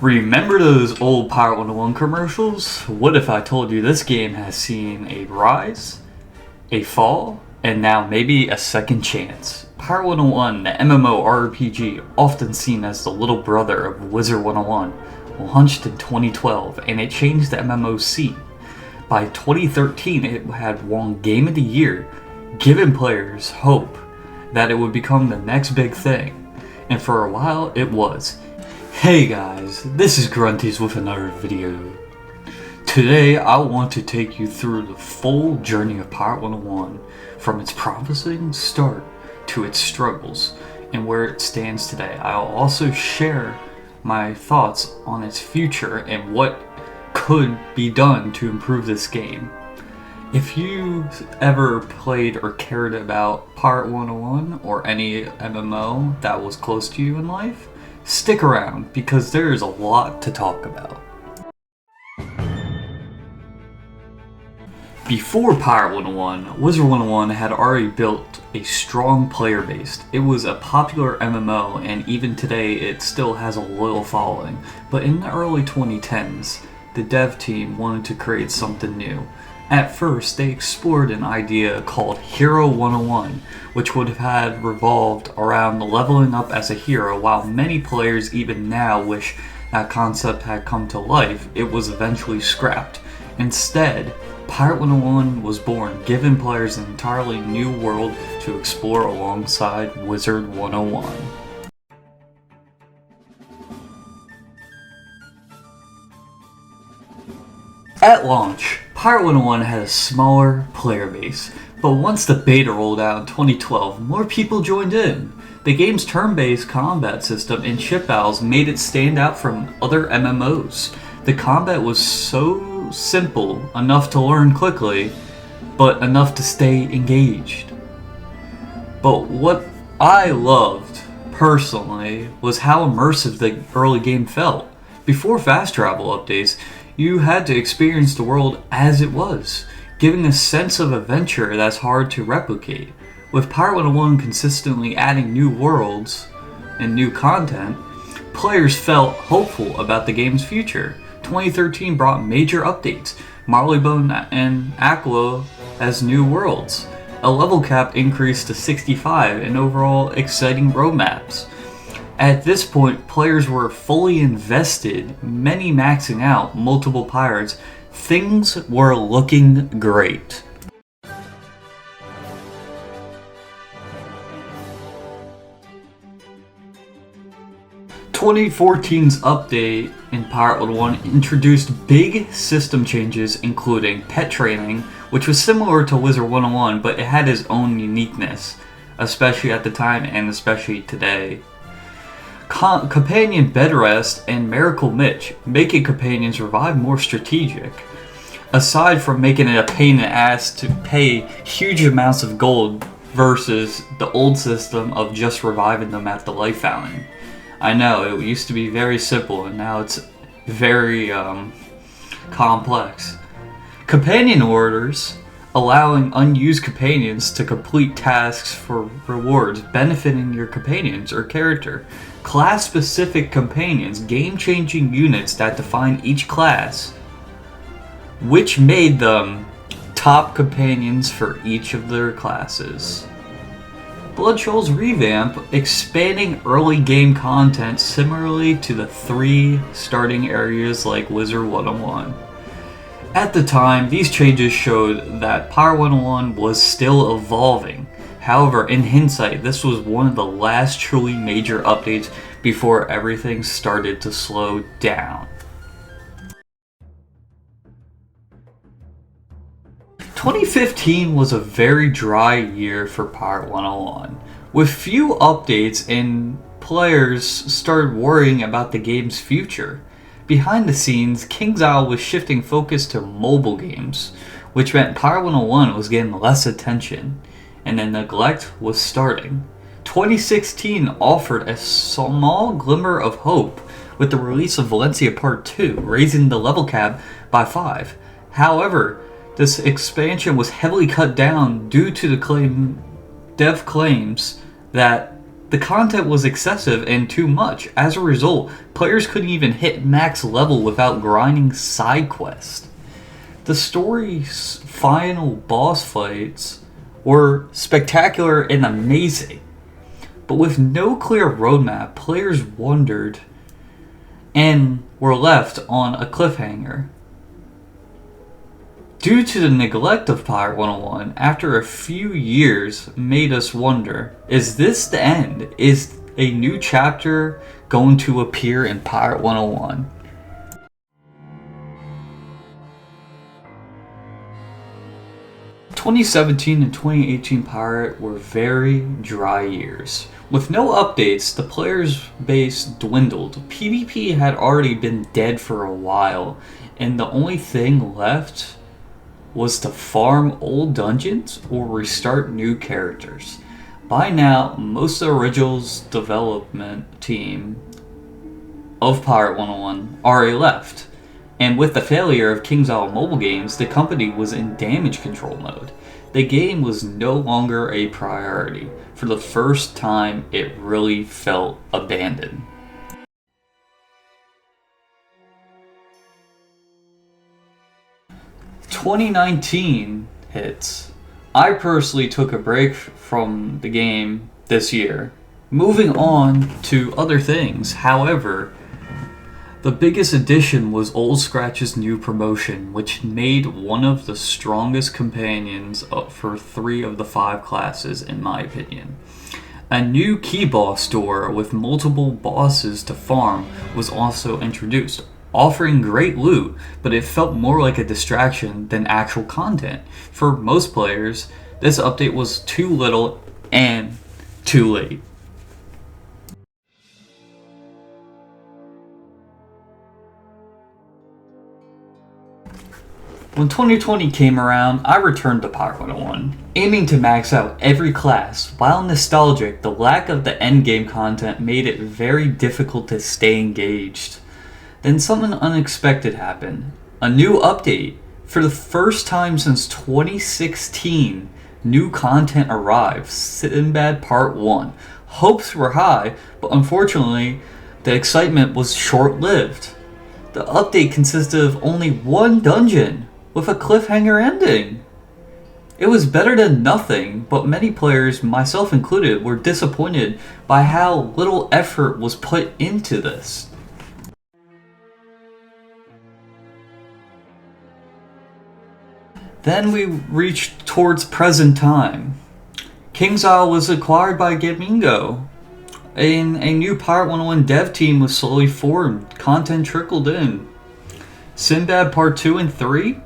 Remember those old Pirate101 commercials? What if I told you this game has seen a rise, a fall, and now maybe a second chance? Pirate101, the MMORPG, often seen as the little brother of Wizard101, launched in 2012 and it changed the MMO scene. By 2013 it had won Game of the Year, giving players hope that it would become the next big thing. And for a while it was. Hey guys, this is Grunties with another video. Today I want to take you through the full journey of Pirate101, from its promising start to its struggles and where it stands today. I'll also share my thoughts on its future and what could be done to improve this game. If you ever played or cared about Pirate101 or any MMO that was close to you in life, stick around because there is a lot to talk about. Before Pirate101, Wizard101 had already built a strong player base. It was a popular MMO and even today it still has a loyal following. But in the early 2010s, the dev team wanted to create something new. At first, they explored an idea called Hero 101, which would have had revolved around leveling up as a hero. While many players even now wish that concept had come to life, it was eventually scrapped. Instead, Pirate101 was born, giving players an entirely new world to explore alongside Wizard 101. At launch, Pirate101 had a smaller player base, but once the beta rolled out in 2012, more people joined in. The game's turn-based combat system and ship battles made it stand out from other MMOs. The combat was so simple, enough to learn quickly, but enough to stay engaged. But what I loved, personally, was how immersive the early game felt. Before fast travel updates, you had to experience the world as it was, giving a sense of adventure that's hard to replicate. With Pirate101 consistently adding new worlds and new content, players felt hopeful about the game's future. 2013 brought major updates, Marleybone and Aqua as new worlds, a level cap increase to 65, and overall exciting roadmaps. At this point, players were fully invested, many maxing out multiple pirates. Things were looking great. 2014's update in Pirate101 introduced big system changes, including pet training, which was similar to Wizard101, but it had its own uniqueness, especially at the time and especially today. Companion bed rest and Miracle Mitch, making companions revive more strategic. Aside from making it a pain in the ass to pay huge amounts of gold versus the old system of just reviving them at the life fountain. I know, it used to be very simple and now it's very complex. Companion orders, allowing unused companions to complete tasks for rewards benefiting your companions or character. Class-specific companions, game-changing units that define each class, which made them top companions for each of their classes. Bloodshow's revamp, expanding early game content similarly to the 3 starting areas like Wizard101. At the time, these changes showed that Pirate101 was still evolving. However, in hindsight, this was one of the last truly major updates before everything started to slow down. 2015 was a very dry year for Pirate101, with few updates and players started worrying about the game's future. Behind the scenes, KingsIsle was shifting focus to mobile games, which meant Pirate101 was getting less attention, and the neglect was starting. 2016 offered a small glimmer of hope with the release of Valencia Part 2, raising the level cap by 5. However, this expansion was heavily cut down due to the dev claims that The content was excessive and too much. As a result, players couldn't even hit max level without grinding side quests. The story's final boss fights were spectacular and amazing, but with no clear roadmap, players wondered and were left on a cliffhanger. Due to the neglect of Pirate101, after a few years made us wonder, is this the end? Is a new chapter going to appear in Pirate101? "2017 and 2018 Pirate were very dry years. With no updates, the players base dwindled. PvP had already been dead for a while, and the only thing left was to farm old dungeons or restart new characters. By now, most of the Originals development team of Pirate101 already left, and with the failure of KingsIsle mobile games, the company was in damage control mode. The game was no longer a priority. For the first time, it really felt abandoned. 2019 hits. I personally took a break from the game this year, moving on to other things. However, the biggest addition was Old Scratch's new promotion, which made one of the strongest companions for 3 of the 5 classes, in my opinion. A new key boss door with multiple bosses to farm was also introduced, offering great loot, but it felt more like a distraction than actual content. For most players, this update was too little and too late. When 2020 came around, I returned to Pirate101, aiming to max out every class. While nostalgic, the lack of the endgame content made it very difficult to stay engaged. Then something unexpected happened. A new update. For the first time since 2016, new content arrived. Sinbad Part 1. Hopes were high, but unfortunately, the excitement was short-lived. The update consisted of only 1 dungeon, with a cliffhanger ending. It was better than nothing, but many players, myself included, were disappointed by how little effort was put into this. Then we reached towards present time. KingsIsle was acquired by Gamingo, and a new Pirate101 dev team was slowly formed. Content trickled in. Sinbad Part 2 and 3,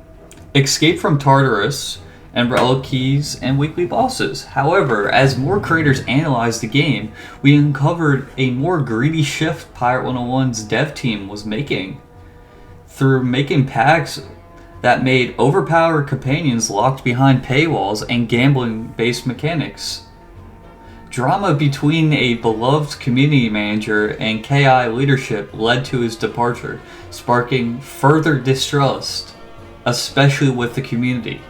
Escape from Tartarus, and Relic Keys and weekly bosses. However, as more creators analyzed the game, we uncovered a more greedy shift Pirate101's dev team was making. Through making packs that made overpowered companions locked behind paywalls and gambling-based mechanics. Drama between a beloved community manager and KI leadership led to his departure, sparking further distrust, especially with the community.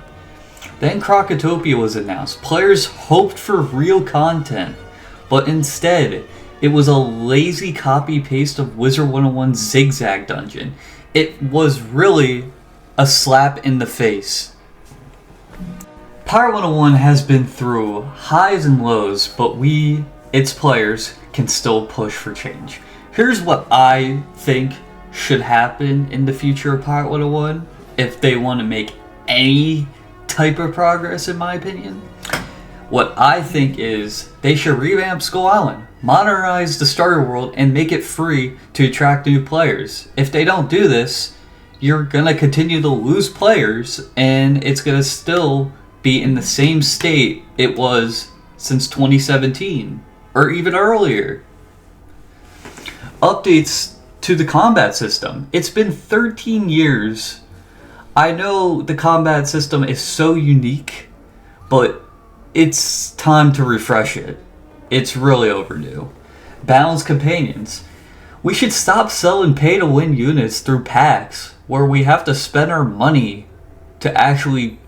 Then Crocotopia was announced. Players hoped for real content, but instead, it was a lazy copy-paste of Wizard 101's Zigzag Dungeon. It was really a slap in the face. Pirate101 has been through highs and lows, but we, its players, can still push for change. Here's what I think should happen in the future of Pirate101 if they want to make any type of progress, in my opinion. What I think is they should revamp Skull Island, modernize the starter world, and make it free to attract new players. If they don't do this, you're gonna continue to lose players, and it's gonna still be in the same state it was since 2017, or even earlier. Updates to the combat system. It's been 13 years. I know the combat system is so unique, but it's time to refresh it. It's really overdue. Balanced companions. We should stop selling pay-to-win units through packs, where we have to spend our money to actually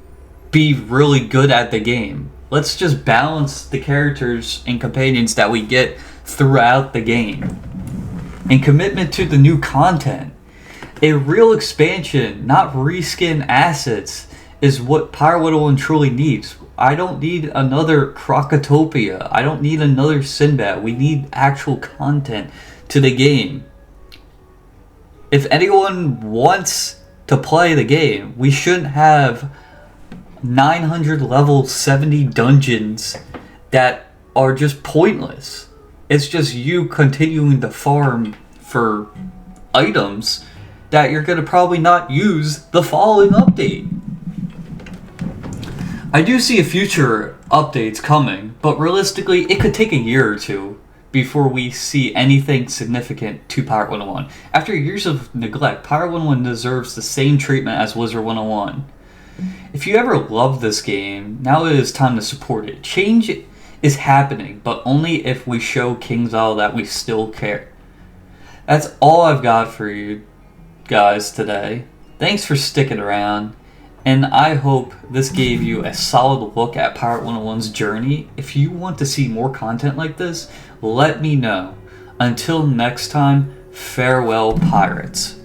be really good at the game. Let's just balance the characters and companions that we get throughout the game. And commitment to the new content. A real expansion, not reskin assets, is what Pirate101 truly needs. I don't need another Crocotopia. I don't need another Sinbad. We need actual content to the game. If anyone wants to play the game, we shouldn't have 900 level 70 dungeons that are just pointless. It's just you continuing to farm for items that you're going to probably not use the following update. I do see future updates coming, but realistically it could take a year or two before we see anything significant to Pirate101. After years of neglect, Pirate101 deserves the same treatment as Wizard 101. If you ever loved this game, now it is time to support it. Change is happening, but only if we show KingsIsle that we still care. That's all I've got for you guys today. Thanks for sticking around, and I hope this gave you a solid look at Pirate101's journey. If you want to see more content like this, let me know. Until next time, farewell, pirates.